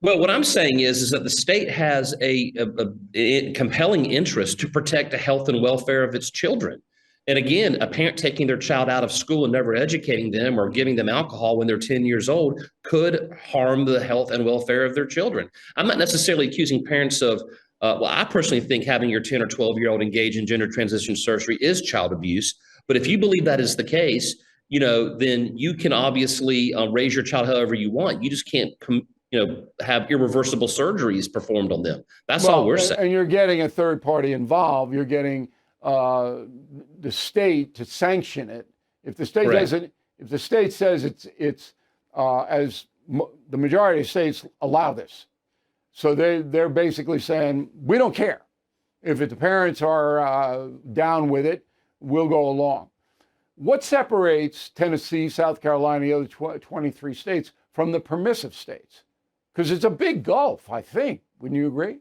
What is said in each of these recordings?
Well, what I'm saying is that the state has a compelling interest to protect the health and welfare of its children. And again, a parent taking their child out of school and never educating them or giving them alcohol when they're 10 years old could harm the health and welfare of their children. I'm not necessarily accusing parents of, well, I personally think having your 10 or 12-year-old engage in gender transition surgery is child abuse. But if you believe that is the case, then you can obviously raise your child however you want. You just can't have irreversible surgeries performed on them. That's all Well, we're saying. and you're getting a third party involved. You're getting the state to sanction it. If the state Correct. doesn't, if the state says it's the majority of states allow this, so they're basically saying we don't care if the parents are down with it, we'll go along. What separates Tennessee, South Carolina, the other 23 states from the permissive states? Because it's a big gulf, I think. Wouldn't you agree?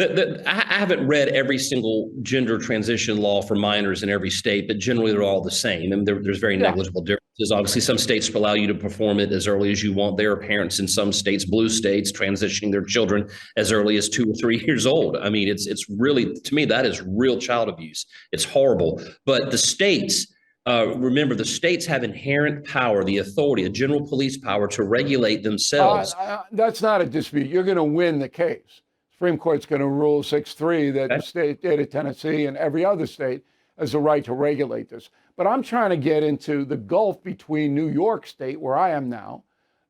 I haven't read every single gender transition law for minors in every state, but generally they're all the same. And there's very Yeah. negligible differences. Obviously, some states allow you to perform it as early as you want. There are parents in some states, blue states, transitioning their children as early as 2 or 3 years old. I mean, it's really, to me, that is real child abuse. It's horrible. But the states, remember, the states have inherent power, the authority, a general police power to regulate themselves. That's not a dispute. You're going to win the case. Supreme Court's going to rule 6-3 that the state of Tennessee and every other state has a right to regulate this. But I'm trying to get into the gulf between New York State, where I am now,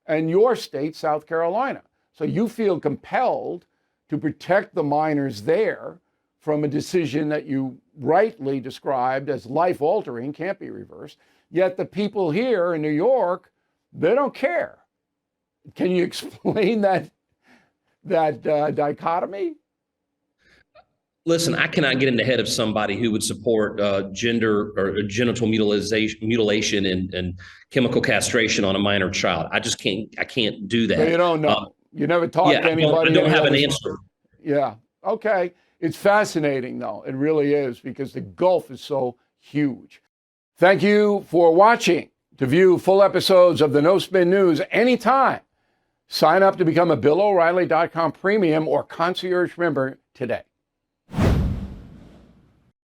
and your state, South Carolina. So you feel compelled to protect the minors there from a decision that you rightly described as life altering, can't be reversed. Yet the people here in New York, they don't care. Can you explain that dichotomy? Listen, I cannot get in the head of somebody who would support gender or genital mutilation and chemical castration on a minor child. I just can't. I can't do that. So you don't know. You never talked to anybody. I don't have an answer. Yeah. Okay. It's fascinating, though. It really is, because the gulf is so huge. Thank you for watching. To view full episodes of the No Spin News anytime, sign up to become a BillO'Reilly.com premium or concierge member today.